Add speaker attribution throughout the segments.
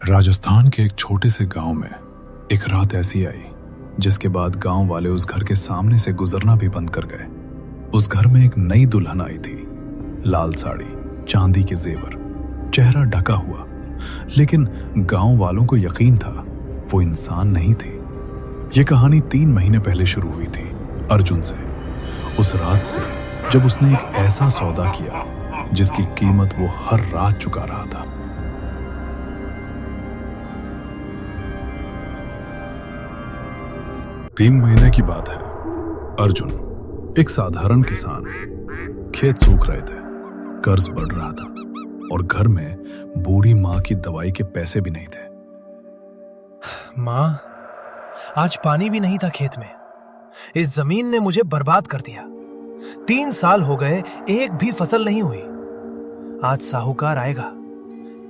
Speaker 1: राजस्थान के एक छोटे से गांव में एक रात ऐसी आई जिसके बाद गांव वाले उस घर के सामने से गुजरना भी बंद कर गए। उस घर में एक नई दुल्हन आई थी। लाल साड़ी, चांदी के जेवर, चेहरा ढका हुआ, लेकिन गांव वालों को यकीन था वो इंसान नहीं थी। ये कहानी 3 महीने पहले शुरू हुई थी अर्जुन से। उस रात से जब उसने एक ऐसा सौदा किया जिसकी कीमत वो हर रात चुका रहा था। तीन महीने की बात है। अर्जुन, एक साधारण किसान, खेत सूख रहे थे, कर्ज बढ़ रहा था और घर में बूढ़ी माँ की दवाई के पैसे भी नहीं थे।
Speaker 2: माँ, आज पानी भी नहीं था खेत में। इस जमीन ने मुझे बर्बाद कर दिया। 3 साल हो गए, एक भी फसल नहीं हुई। आज साहूकार आएगा,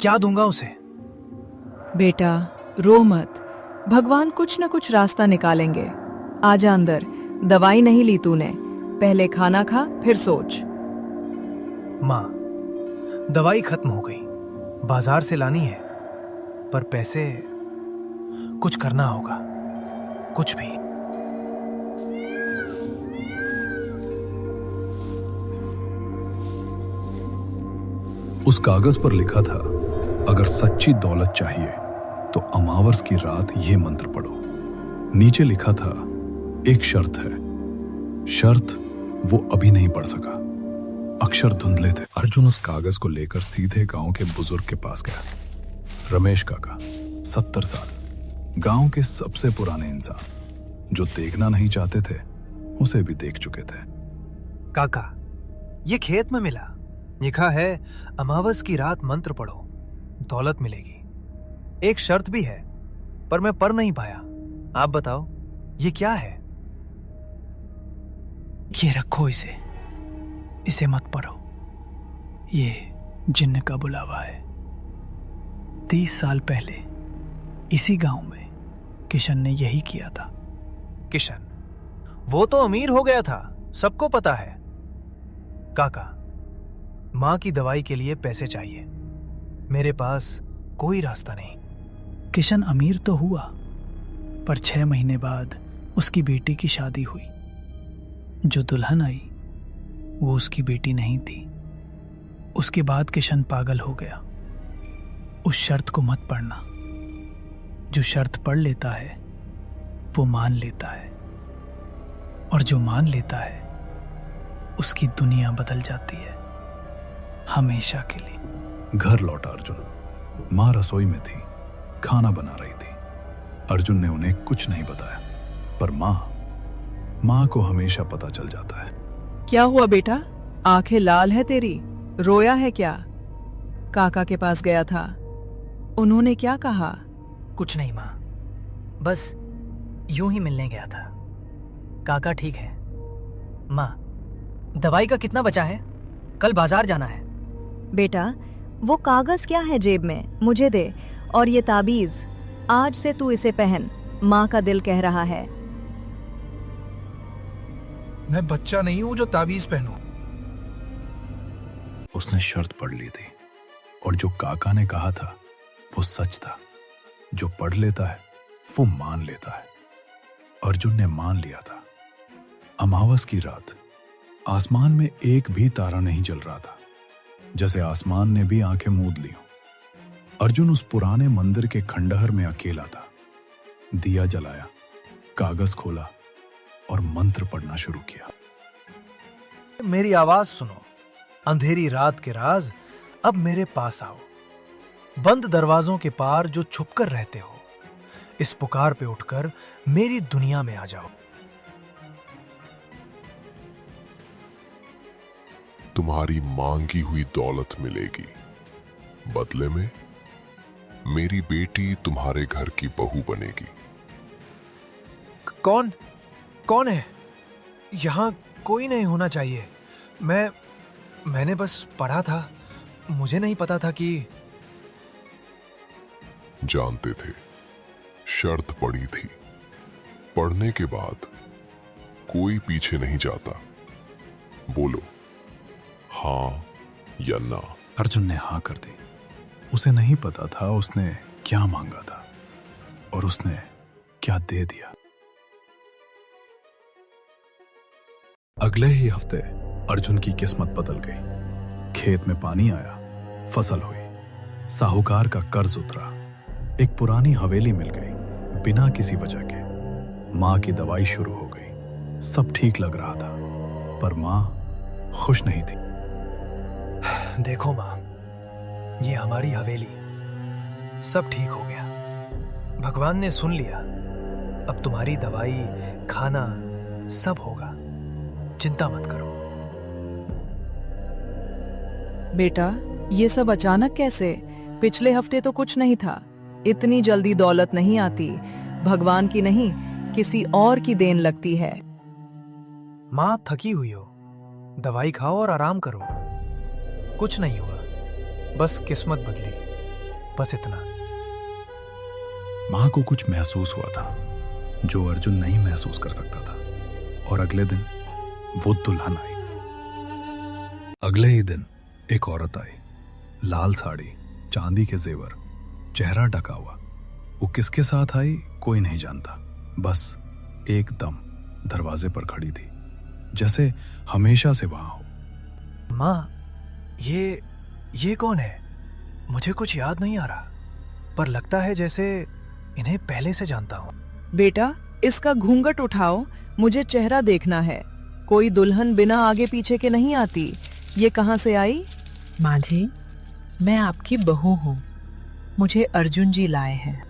Speaker 2: क्या दूंगा उसे?
Speaker 3: बेटा, रो मत। भगवान कुछ न कुछ रास्ता निकालेंगे। आजा अंदर। दवाई नहीं ली तूने, पहले खाना खा फिर सोच।
Speaker 2: माँ, दवाई खत्म हो गई, बाजार से लानी है, पर पैसे कुछ करना होगा, कुछ भी।
Speaker 1: उस कागज पर लिखा था, अगर सच्ची दौलत चाहिए तो अमावस की रात ये मंत्र पढ़ो। नीचे लिखा था, एक शर्त है। शर्त वो अभी नहीं पढ़ सका, अक्षर धुंधले थे। अर्जुन उस कागज को लेकर सीधे गांव के बुजुर्ग के पास गया। रमेश काका, 70 साल, गांव के सबसे पुराने इंसान, जो देखना नहीं चाहते थे उसे भी देख चुके थे।
Speaker 2: काका, ये खेत में मिला, लिखा है अमावस की रात मंत्र पढ़ो, दौलत मिलेगी। एक शर्त भी है, पर मैं पढ़ नहीं पाया। आप बताओ ये क्या है?
Speaker 4: ये रखो इसे मत पढ़ो। ये जिन्न का बुलावा है। 30 साल पहले इसी गांव में किशन ने यही किया था।
Speaker 2: किशन? वो तो अमीर हो गया था, सबको पता है। काका, माँ की दवाई के लिए पैसे चाहिए, मेरे पास कोई रास्ता नहीं।
Speaker 4: किशन अमीर तो हुआ, पर 6 महीने बाद उसकी बेटी की शादी हुई। जो दुल्हन आई वो उसकी बेटी नहीं थी। उसके बाद किशन पागल हो गया। उस शर्त को मत पढ़ना। जो शर्त पढ़ लेता है वो मान लेता है, और जो मान लेता है उसकी दुनिया बदल जाती है, हमेशा के लिए।
Speaker 1: घर लौटा अर्जुन। माँ रसोई में थी, खाना बना रही थी। अर्जुन ने उन्हें कुछ नहीं बताया, पर माँ को हमेशा पता चल जाता है।
Speaker 3: क्या हुआ बेटा? आंखें लाल है तेरी, रोया है क्या? काका के पास गया था, उन्होंने क्या कहा?
Speaker 5: कुछ नहीं माँ, बस यूं ही मिलने गया था। काका ठीक है। माँ, दवाई का कितना बचा है? कल बाजार जाना है।
Speaker 6: बेटा, वो कागज क्या है जेब में, मुझे दे। और ये ताबीज, आज से तू इसे पहन, माँ का दिल कह रहा है।
Speaker 2: मैं बच्चा नहीं हूं जो ताबीज पहनूं।
Speaker 1: उसने शर्त पढ़ ली थी, और जो काका ने कहा था वो सच था। जो पढ़ लेता है वो मान लेता है। अर्जुन ने मान लिया था। अमावस की रात आसमान में एक भी तारा नहीं जल रहा था, जैसे आसमान ने भी आंखें मूंद ली हों। अर्जुन उस पुराने मंदिर के खंडहर में अकेला था। दिया जलाया, कागज खोला और मंत्र पढ़ना शुरू किया।
Speaker 2: मेरी आवाज सुनो, अंधेरी रात के राज, अब मेरे पास आओ। बंद दरवाजों के पार जो छुपकर रहते हो, इस पुकार पे उठकर मेरी दुनिया में आ जाओ।
Speaker 7: तुम्हारी मांगी हुई दौलत मिलेगी। बदले में मेरी बेटी तुम्हारे घर की बहू बनेगी।
Speaker 2: कौन है? यहां कोई नहीं होना चाहिए। मैंने बस पढ़ा था, मुझे नहीं पता था कि।
Speaker 7: जानते थे, शर्त पड़ी थी। पढ़ने के बाद कोई पीछे नहीं जाता। बोलो हाँ या ना।
Speaker 1: अर्जुन ने हाँ कर दी। उसे नहीं पता था उसने क्या मांगा था और उसने क्या दे दिया। अगले ही हफ्ते अर्जुन की किस्मत बदल गई। खेत में पानी आया, फसल हुई, साहूकार का कर्ज उतरा, एक पुरानी हवेली मिल गई बिना किसी वजह के। माँ की दवाई शुरू हो गई, सब ठीक लग रहा था, पर माँ खुश नहीं थी।
Speaker 2: देखो माँ, ये हमारी हवेली, सब ठीक हो गया, भगवान ने सुन लिया। अब तुम्हारी दवाई, खाना सब होगा, चिंता मत करो।
Speaker 3: बेटा, ये सब अचानक कैसे? पिछले हफ्ते तो कुछ नहीं था। इतनी जल्दी दौलत नहीं आती, भगवान की नहीं किसी और की देन लगती है।
Speaker 2: माँ थकी हुई हो, दवाई खाओ और आराम करो। कुछ नहीं हुआ, बस किस्मत बदली, बस इतना।
Speaker 1: माँ को कुछ महसूस हुआ था जो अर्जुन नहीं महसूस कर सकता था, और अगले दिन वो दुल्हन आई। अगले ही दिन एक औरत आई, लाल साड़ी, चांदी के जेवर, चेहरा ढका हुआ। वो किसके साथ आई कोई नहीं जानता, बस एकदम दरवाजे पर खड़ी थी, जैसे हमेशा से वहां हो।
Speaker 2: माँ, ये कौन है? मुझे कुछ याद नहीं आ रहा, पर लगता है जैसे इन्हें पहले से जानता हूँ।
Speaker 3: बेटा, इसका घूंघट उठाओ, मुझे चेहरा देखना है। कोई दुल्हन बिना आगे पीछे के नहीं आती। ये कहाँ से आई?
Speaker 8: माँ जी, मैं आपकी बहू हूँ, मुझे अर्जुन जी लाए हैं।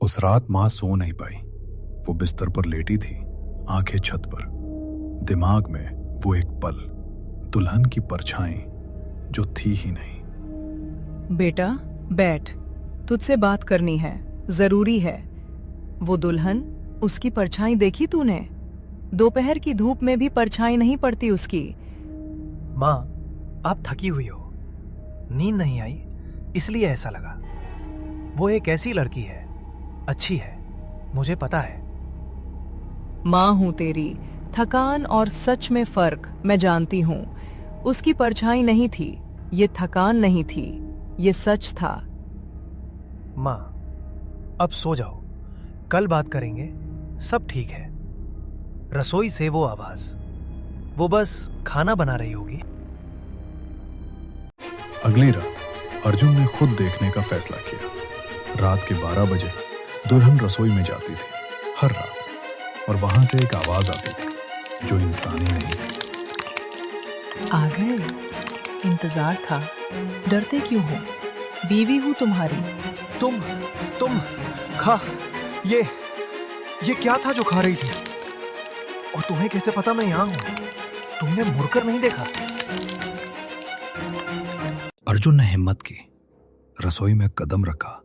Speaker 1: उस रात माँ सो नहीं पाई। वो बिस्तर पर लेटी थी, आंखें छत पर, दिमाग में वो एक पल, दुल्हन की परछाई जो थी ही नहीं।
Speaker 3: बेटा बैठ, तुझसे बात करनी है, जरूरी है। वो दुल्हन, उसकी परछाई देखी तूने? दोपहर की धूप में भी परछाई नहीं पड़ती उसकी।
Speaker 2: माँ, आप थकी हुई हो, नींद नहीं आई, इसलिए ऐसा लगा। वो एक ऐसी लड़की है, अच्छी है, मुझे पता है।
Speaker 3: माँ हूं तेरी, थकान और सच में फर्क मैं जानती हूँ। उसकी परछाई नहीं थी, ये थकान नहीं थी, ये सच था।
Speaker 2: माँ, अब सो जाओ, कल बात करेंगे, सब ठीक है। रसोई से वो आवाज, वो बस खाना बना रही होगी।
Speaker 1: अगली रात अर्जुन ने खुद देखने का फैसला किया। रात के 12 बजे दुल्हन रसोई में जाती थी हर रात, और वहां से एक आवाज आती थी जो इंसानी नहीं थी।
Speaker 8: आ गए, इंतजार था, डरते क्यों हो? बीवी हूँ तुम्हारी।
Speaker 2: तुम खा, ये क्या था जो खा रही थी? और तुम्हें कैसे पता मैं यहां हूं? तुमने मुड़कर नहीं देखा?
Speaker 1: अर्जुन ने हिम्मत की, रसोई में कदम रखा,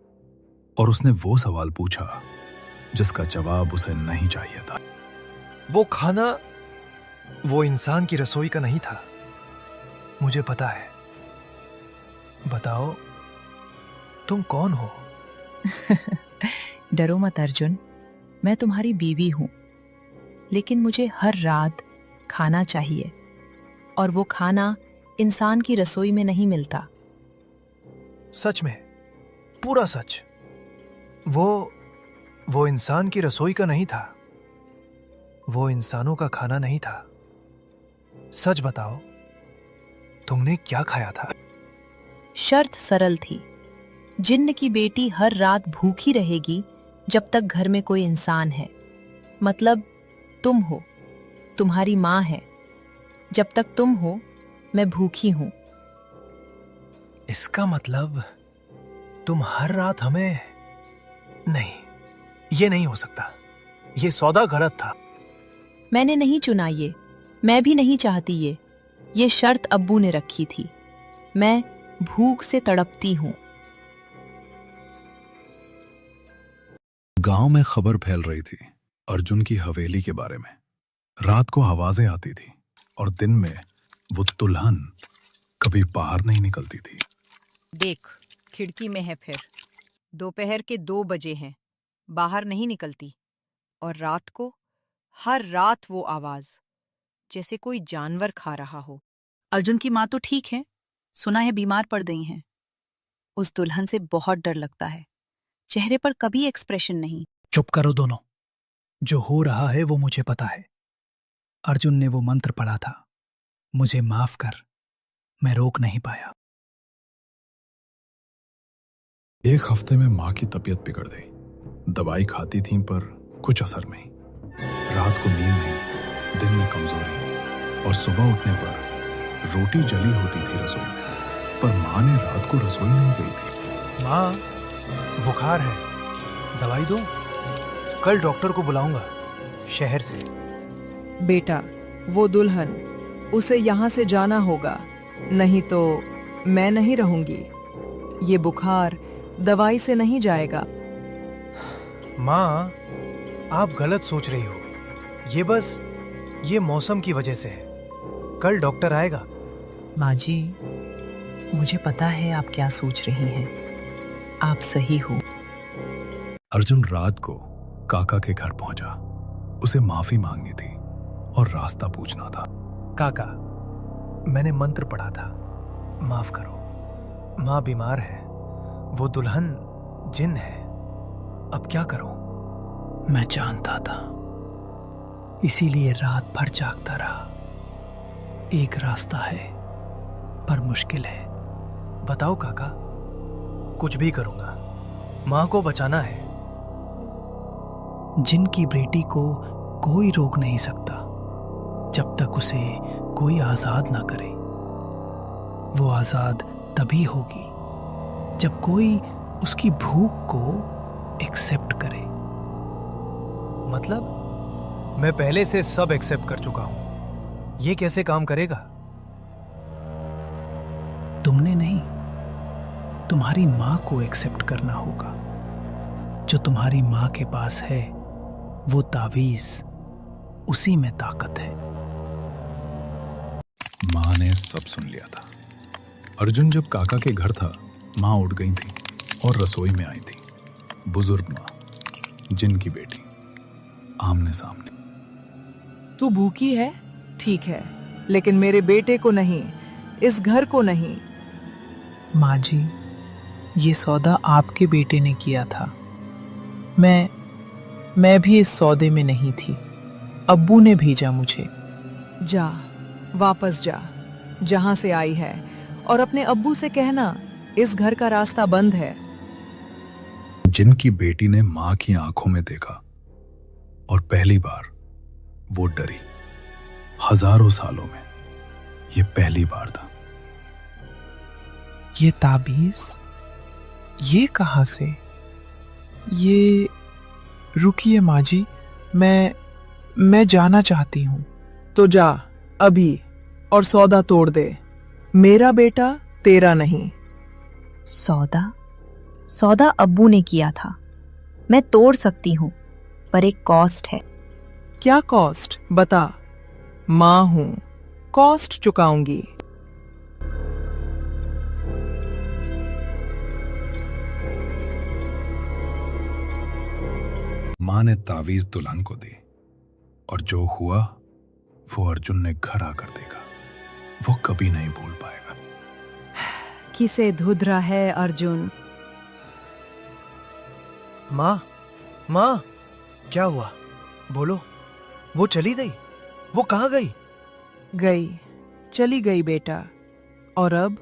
Speaker 1: और उसने वो सवाल पूछा जिसका जवाब उसे नहीं चाहिए था।
Speaker 2: वो खाना वो इंसान की रसोई का नहीं था, मुझे पता है। बताओ, तुम कौन हो?
Speaker 8: डरो मत अर्जुन, मैं तुम्हारी बीवी हूँ, लेकिन मुझे हर रात खाना चाहिए, और वो खाना इंसान की रसोई में नहीं मिलता।
Speaker 2: सच में, पूरा सच? वो इंसान की रसोई का नहीं था, वो इंसानों का खाना नहीं था। सच बताओ, तुमने क्या खाया था?
Speaker 8: शर्त सरल थी, जिन्न की बेटी हर रात भूखी रहेगी जब तक घर में कोई इंसान है। मतलब तुम हो, तुम्हारी माँ है। जब तक तुम हो, मैं भूखी हूं।
Speaker 2: इसका मतलब तुम हर रात हमें... नहीं, ये नहीं हो सकता, ये सौदा गलत था।
Speaker 8: मैंने नहीं चुना ये, मैं भी नहीं चाहती ये शर्त अब्बू ने रखी थी। मैं भूख से तड़पती हूं।
Speaker 1: गांव में खबर फैल रही थी अर्जुन की हवेली के बारे में। रात को आवाजें आती थी, और दिन में वो दुल्हन कभी बाहर नहीं निकलती थी।
Speaker 9: देख, खिड़की में है फिर। दोपहर के 2 बजे हैं, बाहर नहीं निकलती। और रात को, हर रात वो आवाज, जैसे कोई जानवर खा रहा हो।
Speaker 10: अर्जुन की माँ तो ठीक है, सुना है बीमार पड़ गई हैं। उस दुल्हन से बहुत डर लगता है। चेहरे पर कभी एक्सप्रेशन नहीं।
Speaker 4: चुप करो दोनों। जो हो रहा है वो मुझे पता है। अर्जुन ने वो मंत्र पढ़ा था। मुझे माफ कर, मैं रोक नहीं पाया।
Speaker 1: एक हफ्ते में माँ की तबीयत बिगड़ गई। दवाई खाती थी पर कुछ असर नहीं। रात को नींद नहीं, दिन में कमजोरी, और सुबह उठने पर रोटी जली होती थी रसोई में। पर माँ ने रात को रसोई नहीं गई थी।
Speaker 2: माँ, बुखार है, दवाई दो। कल डॉक्टर को बुलाऊंगा शहर से।
Speaker 3: बेटा, वो दुल्हन, उसे यहाँ से जाना होगा, नहीं तो मैं नहीं रहूंगी। ये बुखार दवाई से नहीं जाएगा।
Speaker 2: माँ, आप गलत सोच रही हो। ये मौसम की वजह से है। कल डॉक्टर आएगा।
Speaker 8: माँ जी, मुझे पता है आप क्या सोच रही हैं। आप सही हो।
Speaker 1: अर्जुन रात को काका के घर पहुंचा। उसे माफी मांगनी थी और रास्ता पूछना था।
Speaker 2: काका, मैंने मंत्र पढ़ा था, माफ करो। माँ बीमार है, वो दुल्हन जिन है। अब क्या करूं?
Speaker 4: मैं जानता था, इसीलिए रात भर जागता रहा। एक रास्ता है पर मुश्किल है।
Speaker 2: बताओ काका, कुछ भी करूंगा। माँ को बचाना है।
Speaker 4: जिनकी बेटी को कोई रोक नहीं सकता जब तक उसे कोई आजाद ना करे। वो आजाद तभी होगी जब कोई उसकी भूख को एक्सेप्ट करे।
Speaker 2: मतलब मैं पहले से सब एक्सेप्ट कर चुका हूं। ये कैसे काम करेगा?
Speaker 4: तुमने नहीं, तुम्हारी माँ को एक्सेप्ट करना होगा। जो तुम्हारी माँ के पास है वो तावीज, उसी में ताकत है।
Speaker 1: माँ ने सब सुन लिया था। अर्जुन जब काका के घर था, माँ उठ गई थी और रसोई में आई थी। बुजुर्ग माँ, जिनकी बेटी, आमने सामने।
Speaker 3: तू भूखी है, ठीक है, लेकिन मेरे बेटे को नहीं, इस घर को नहीं।
Speaker 8: माँ जी, ये सौदा आपके बेटे ने किया था। मैं भी इस सौदे में नहीं थी। अब्बू ने भेजा मुझे।
Speaker 3: जा, वापस जा जहां से आई है, और अपने अब्बू से कहना इस घर का रास्ता बंद है।
Speaker 1: जिनकी बेटी ने माँ की आंखों में देखा और पहली बार वो डरी। हजारों सालों में ये पहली बार था।
Speaker 11: ये ताबीज, ये कहाँ से? ये रुकिए माँ जी, मैं जाना चाहती हूँ।
Speaker 3: तो जा अभी और सौदा तोड़ दे। मेरा बेटा तेरा नहीं।
Speaker 6: सौदा अब्बू ने किया था। मैं तोड़ सकती हूँ, पर एक कॉस्ट है।
Speaker 3: क्या कॉस्ट? बता। माँ हूं, कॉस्ट चुकाऊंगी।
Speaker 1: माँ ने तावीज दुल्हन को दी, और जो हुआ वो अर्जुन ने घर आकर देखा। वो कभी नहीं भूल पाएगा।
Speaker 9: किसे धुधरा है अर्जुन?
Speaker 2: माँ, क्या हुआ? बोलो। वो चली गई? वो कहाँ गई?
Speaker 3: गई, चली गई बेटा, और अब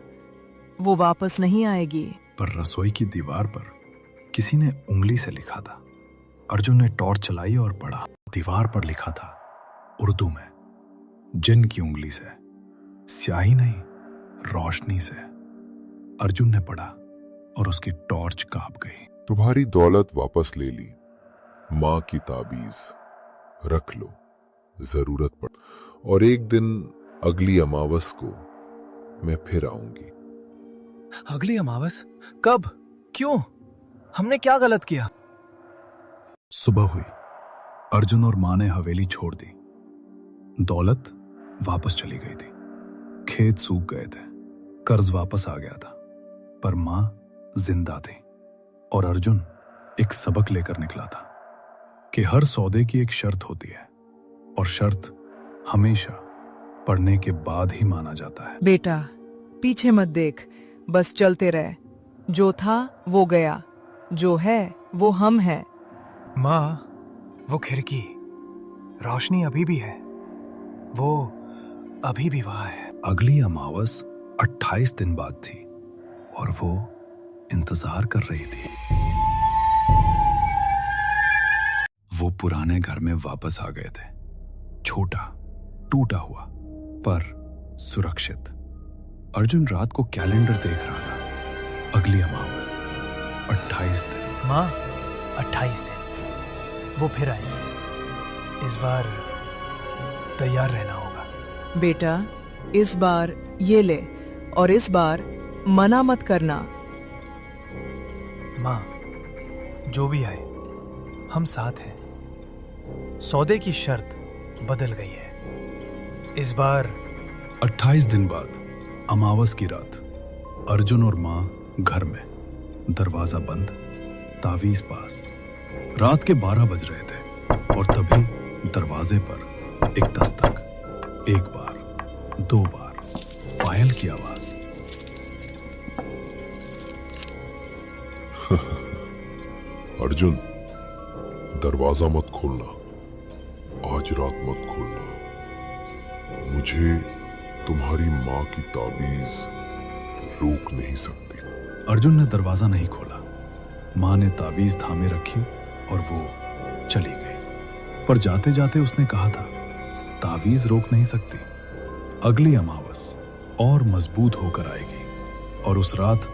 Speaker 3: वो वापस नहीं आएगी।
Speaker 1: पर रसोई की दीवार पर किसी ने उंगली से लिखा था। अर्जुन ने टॉर्च चलाई और पढ़ा। दीवार पर लिखा था उर्दू में, जिन की उंगली से, स्याही नहीं, रोशनी से। अर्जुन ने पढ़ा और उसकी टॉर्च कांप गई।
Speaker 7: तुम्हारी दौलत वापस ले ली, माँ की ताबीज रख लो, जरूरत पड़। और एक दिन अगली अमावस को मैं फिर आऊंगी।
Speaker 2: अगली अमावस? कब? क्यों? हमने क्या गलत किया?
Speaker 1: सुबह हुई। अर्जुन और माँ ने हवेली छोड़ दी। दौलत वापस चली गई थी। खेत सूख गए थे। कर्ज वापस आ गया था। पर माँ जिंदा थी। और अर्जुन एक सबक लेकर निकला था कि हर सौदे की एक शर्त होती है, और शर्त हमेशा पढ़ने के बाद ही माना जाता है।
Speaker 3: बेटा, पीछे मत देख, बस चलते रह। जो था वो गया, जो है वो हम हैं।
Speaker 2: माँ, वो खिड़की, रोशनी अभी भी है, वो अभी भी वहां है।
Speaker 1: अगली अमावस 28 दिन बाद थी और वो इंतजार कर रही थी। वो पुराने घर में वापस आ गए थे, छोटा, टूटा हुआ, पर सुरक्षित। अर्जुन रात को कैलेंडर देख रहा था। अगली अमावस 28 दिन।
Speaker 2: माँ, 28 दिन, वो फिर आएगी। इस बार तैयार रहना होगा।
Speaker 3: बेटा, इस बार ये ले और इस बार मना मत करना।
Speaker 2: माँ, जो भी आए, हम साथ हैं। सौदे की शर्त बदल गई है। इस बार
Speaker 1: 28 दिन बाद अमावस की रात, अर्जुन और माँ घर में, दरवाजा बंद, तावीज पास। रात के 12 बज रहे थे और तभी दरवाजे पर एक दस्तक, एक बार, 2 बार, पायल की आवाज।
Speaker 7: अर्जुन, दरवाजा मत खोलना, आज रात मत खोलना। मुझे तुम्हारी माँ की ताबीज रोक नहीं सकती।
Speaker 1: अर्जुन ने दरवाजा नहीं खोला। माँ ने तावीज थामे रखी और वो चली गई। पर जाते जाते उसने कहा था, तावीज रोक नहीं सकती। अगली अमावस और मजबूत होकर आएगी और उस रात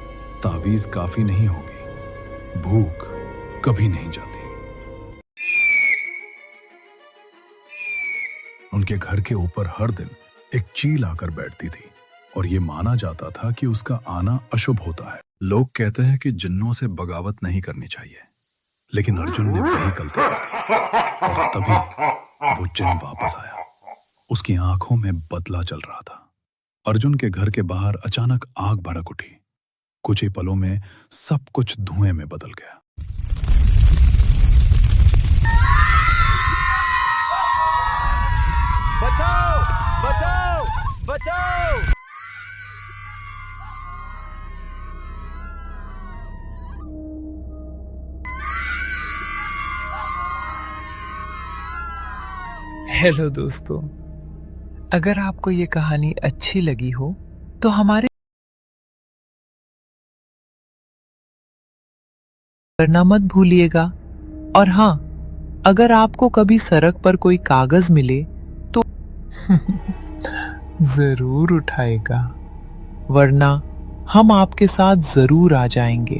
Speaker 1: तावीज काफी नहीं होगी। भूख कभी नहीं जाती। उनके घर के ऊपर हर दिन एक चील आकर बैठती थी और ये माना जाता था कि उसका आना अशुभ होता है। लोग कहते हैं कि जिन्नों से बगावत नहीं करनी चाहिए, लेकिन अर्जुन ने वही गलती कर दी और तभी वो जिन्न वापस आया। उसकी आंखों में बदला चल रहा था। अर्जुन के घर के बाहर अचानक आग भड़क उठी। कुछ ही पलों में सब कुछ धुएं में बदल गया।
Speaker 2: बचाओ! बचाओ! बचाओ!
Speaker 11: हेलो दोस्तों, अगर आपको ये कहानी अच्छी लगी हो तो हमारे करना मत भूलिएगा। और हाँ, अगर आपको कभी सड़क पर कोई कागज मिले तो जरूर उठाएगा, वरना हम आपके साथ जरूर आ जाएंगे।